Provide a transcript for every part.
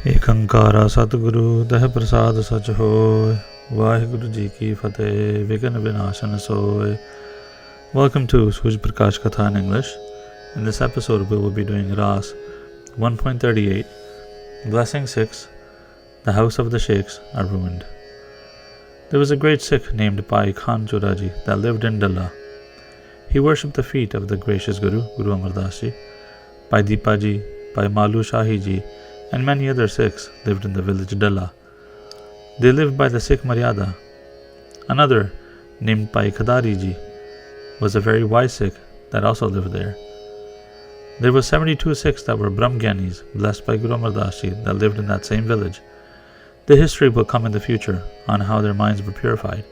ਏਕੰਕਾਰਾ ਸਤਿਗੁਰੂ ਦਹ ਪ੍ਰਸਾਦ ਸਚ ਹੋਇ। Waheguru ji ki fateh, Vigana Vinasana soy. Welcome to Suj Prakash Katha in English. In this episode, we will be doing Raas 1.38, Blessing Sikhs, the house of the Sheikhs are ruined. There was a great Sikh named Bhai Khan Churaji that lived in Bhalla. He worshipped the feet of the gracious Guru Amar ji, Bhai Deepa ji, Bhai Malu Shahi ji, and many other Sikhs lived in the village Bhalla. They lived by the Sikh Maryada. Another, named Bhai Khadari ji, was a very wise Sikh that also lived there. There were 72 Sikhs that were Brahmgyanis, blessed by Guru Amar ji, that lived in that same village. The history will come in the future on how their minds were purified.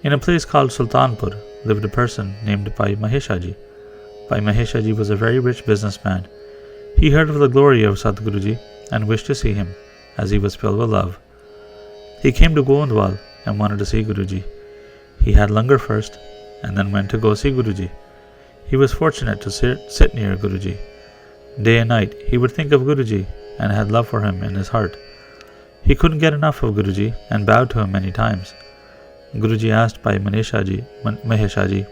In a place called Sultanpur lived a person named Bhai Maheshaji. Bhai Maheshaji was a very rich businessman. He heard of the glory of Satguruji and wished to see him, as he was filled with love. He came to Goindwal and wanted to see Guruji. He had langar first and then went to go see Guruji. He was fortunate to sit near Guruji. Day and night he would think of Guruji and had love for him in his heart. He couldn't get enough of Guruji and bowed to him many times. Guruji asked Bhai Maheshaji,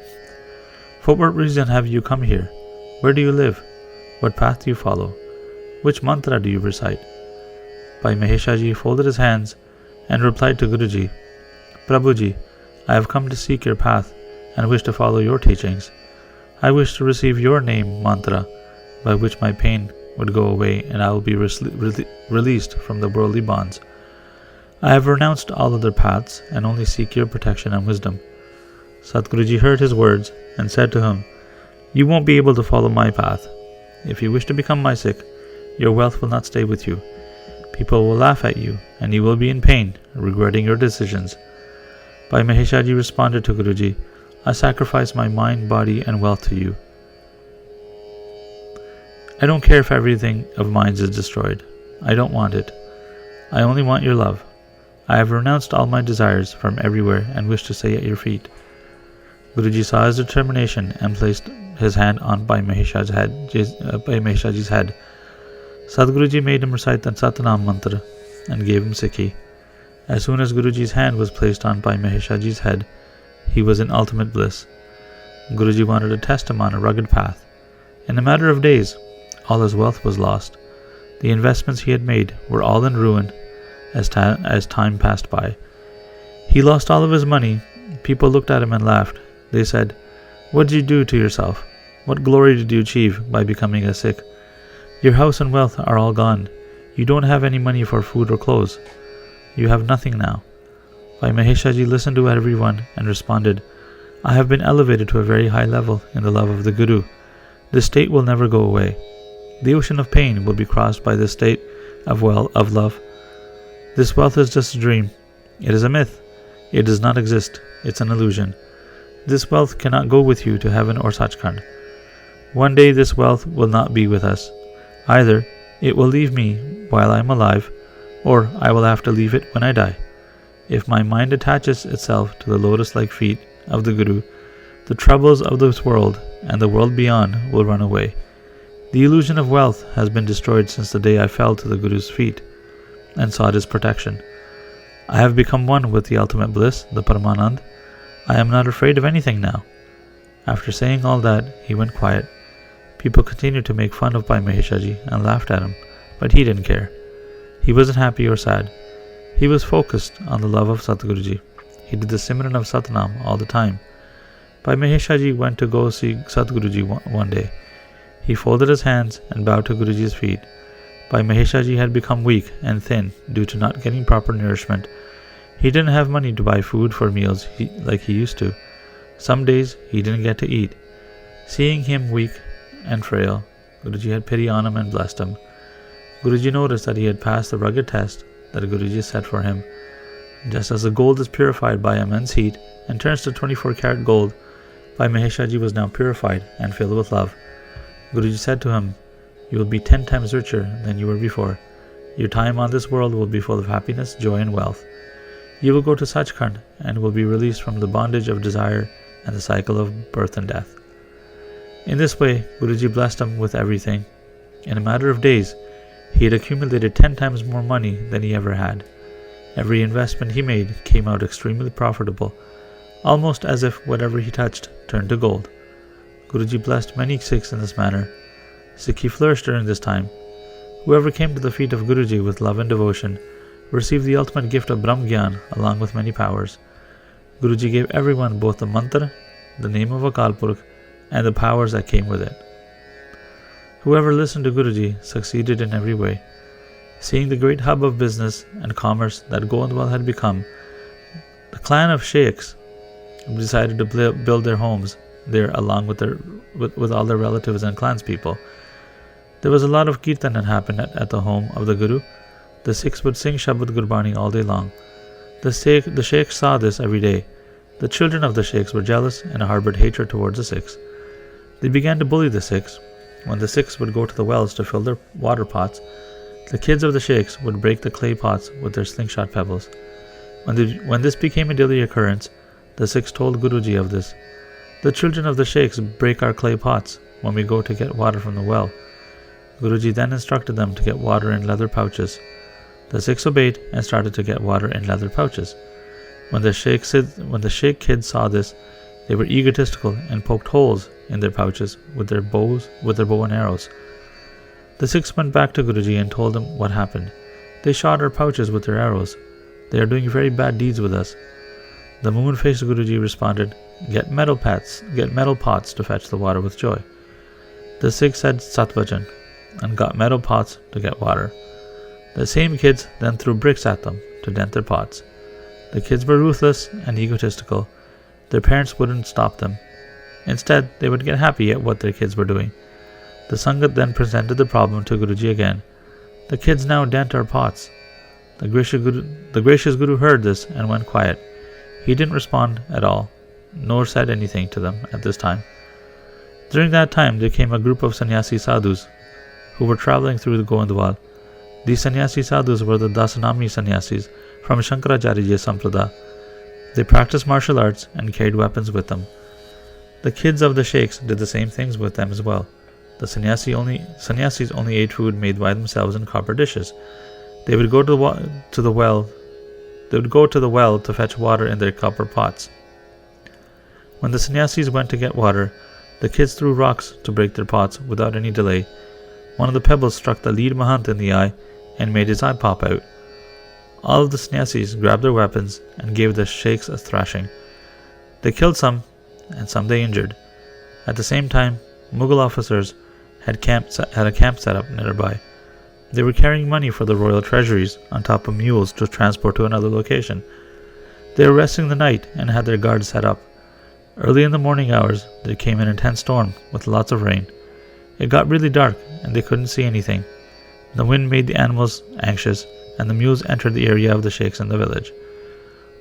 "For what reason have you come here? Where do you live? What path do you follow? Which mantra do you recite?" Bhai Maheshaji folded his hands and replied to Guruji, "Prabhuji, I have come to seek your path and wish to follow your teachings. I wish to receive your name mantra, by which my pain would go away and I will be released from the worldly bonds. I have renounced all other paths and only seek your protection and wisdom." Satguruji heard his words and said to him, "You won't be able to follow my path. If you wish to become my Sikh, your wealth will not stay with you. People will laugh at you, and you will be in pain, regretting your decisions." Bhai Maheshaji responded to Guruji, "I sacrifice my mind, body, and wealth to you. I don't care if everything of mine is destroyed. I don't want it. I only want your love. I have renounced all my desires from everywhere and wish to stay at your feet." Guruji saw his determination and placed his hand on Bhai Maheshaji's head. Sadguruji made him recite the Satnam mantra and gave him Sikhi. As soon as Guruji's hand was placed on Bhai Maheshaji's head, he was in ultimate bliss. Guruji wanted to test him on a rugged path. In a matter of days, all his wealth was lost. The investments he had made were all in ruin as time passed by. He lost all of his money. People looked at him and laughed. They said, "What did you do to yourself? What glory did you achieve by becoming a Sikh? Your house and wealth are all gone. You don't have any money for food or clothes. You have nothing now." Bhai Maheshaji listened to everyone and responded, "I have been elevated to a very high level in the love of the Guru. This state will never go away. The ocean of pain will be crossed by this state of love. This wealth is just a dream. It is a myth. It does not exist. It's an illusion. This wealth cannot go with you to heaven or Sachkhand. One day this wealth will not be with us. Either it will leave me while I am alive, or I will have to leave it when I die. If my mind attaches itself to the lotus-like feet of the Guru, the troubles of this world and the world beyond will run away. The illusion of wealth has been destroyed since the day I fell to the Guru's feet and sought his protection. I have become one with the ultimate bliss, the Paramanand. I am not afraid of anything now." After saying all that, he went quiet. People continued to make fun of Bhai Maheshaji and laughed at him, but he didn't care. He wasn't happy or sad. He was focused on the love of Satguruji. He did the Simran of Satnam all the time. Bhai Maheshaji went to go see Satguruji one day. He folded his hands and bowed to Guruji's feet. Bhai Maheshaji had become weak and thin due to not getting proper nourishment. He didn't have money to buy food for meals like he used to. Some days he didn't get to eat. Seeing him weak and frail, Guruji had pity on him and blessed him. Guruji noticed that he had passed the rugged test that Guruji set for him. Just as the gold is purified by immense heat and turns to 24-karat gold, Bhai Maheshaji was now purified and filled with love. Guruji said to him, "You will be 10 times richer than you were before. Your time on this world will be full of happiness, joy, and wealth. You will go to Sachkhand and will be released from the bondage of desire and the cycle of birth and death." In this way, Guruji blessed him with everything. In a matter of days, He had accumulated 10 times more money than he ever had. Every investment he made came out extremely profitable, almost as if whatever he touched turned to gold. Guruji blessed many Sikhs in this manner. Sikhi flourished during this time. Whoever came to the feet of Guruji with love and devotion received the ultimate gift of Brahm Gyaan along with many powers. Guruji gave everyone both the mantra, the name of Akal Purkh, and the powers that came with it. Whoever listened to Guruji succeeded in every way. Seeing the great hub of business and commerce that Goindwal had become, the clan of Sheikhs decided to build their homes there along with all their relatives and clanspeople. There was a lot of kirtan that happened at the home of the Guru. The Sikhs would sing Shabad Gurbani all day long. The Sheikhs saw this every day. The children of the Sheikhs were jealous and harbored hatred towards the Sikhs. They began to bully the Sikhs. When the Sikhs would go to the wells to fill their water pots, the kids of the Sheikhs would break the clay pots with their slingshot pebbles. When this became a daily occurrence, the Sikhs told Guruji of this. The children of the Sheikhs break our clay pots when we go to get water from the well. Guruji then instructed them to get water in leather pouches. The Sikhs obeyed and started to get water in leather pouches. When the Sheikh kids saw this, they were egotistical and poked holes in their pouches with their bow and arrows. The Sikhs went back to Guruji and told him what happened. They shot our pouches with their arrows. They are doing very bad deeds with us. The moon-faced Guruji responded, Get metal pots to fetch the water with joy. The Sikhs said Satvachan and got metal pots to get water. The same kids then threw bricks at them to dent their pots. The kids were ruthless and egotistical. Their parents wouldn't stop them. Instead, they would get happy at what their kids were doing. The Sangat then presented the problem to Guruji again. The kids now dent our pots. The gracious Guru heard this and went quiet. He didn't respond at all, nor said anything to them at this time. During that time, there came a group of sannyasi sadhus who were traveling through the Goindwal. These sannyasi sadhus were the Dasanami sannyasis from Shankaracharya Samprada. They practiced martial arts and carried weapons with them. The kids of the Sheikhs did the same things with them as well. The sannyasis only ate food made by themselves in copper dishes. They would go to the well to fetch water in their copper pots. When the sannyasis went to get water, the kids threw rocks to break their pots without any delay. One of the pebbles struck the lead mahant in the eye and made his eye pop out. All of the sannyasis grabbed their weapons and gave the Sheikhs a thrashing. They killed some, and some they injured. At the same time, Mughal officers had a camp set up nearby. They were carrying money for the royal treasuries on top of mules to transport to another location. They were resting the night and had their guards set up. Early in the morning hours, there came an intense storm with lots of rain. It got really dark and they couldn't see anything. The wind made the animals anxious, and the mules entered the area of the Sheikhs in the village.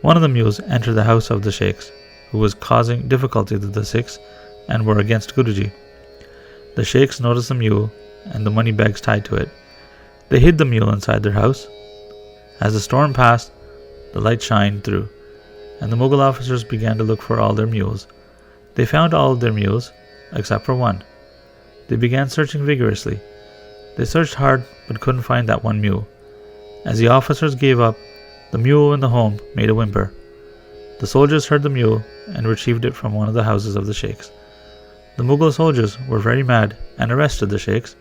One of the mules entered the house of the Sheikhs, who was causing difficulty to the Sikhs and were against Guruji. The Sheikhs noticed the mule and the money bags tied to it. They hid the mule inside their house. As the storm passed, the light shined through, and the Mughal officers began to look for all their mules. They found all of their mules, except for one. They began searching vigorously. They searched hard, but couldn't find that one mule. As the officers gave up, the mule in the home made a whimper. The soldiers heard the mule and retrieved it from one of the houses of the Sheikhs. The Mughal soldiers were very mad and arrested the Sheikhs.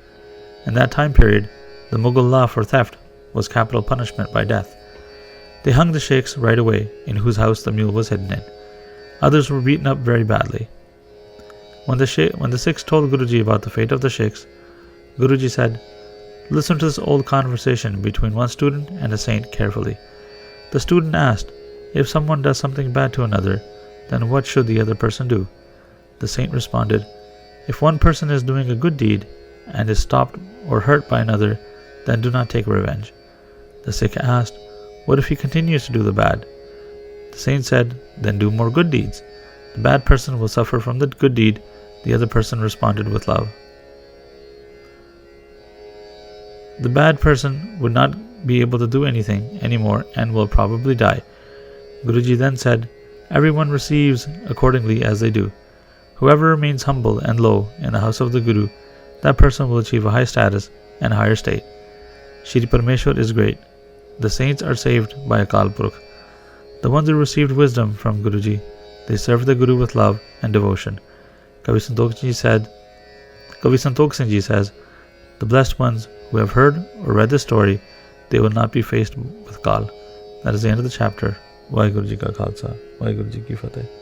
In that time period, the Mughal law for theft was capital punishment by death. They hung the Sheikhs right away in whose house the mule was hidden in. Others were beaten up very badly. When the Sikhs told Guruji about the fate of the Sheikhs, Guruji said, Listen to this old conversation between one student and a saint carefully. The student asked, If someone does something bad to another, then what should the other person do? The saint responded, If one person is doing a good deed and is stopped or hurt by another, then do not take revenge. The Sikh asked, What if he continues to do the bad? The saint said, Then do more good deeds. The bad person will suffer from the good deed. The other person responded with love. The bad person would not be able to do anything anymore and will probably die. Guruji then said, Everyone receives accordingly as they do. Whoever remains humble and low in the house of the Guru, that person will achieve a high status and higher state. Shri Parmeshwar is great. The saints are saved by Akal Purukh. The ones who received wisdom from Guruji, they serve the Guru with love and devotion. Kavi Santokh Singh Ji says, the blessed ones who have heard or read this story, they will not be faced with Kal. That is the end of the chapter. Waheguru Ji Ka Khalsa, Waheguru Ji Ki Fateh.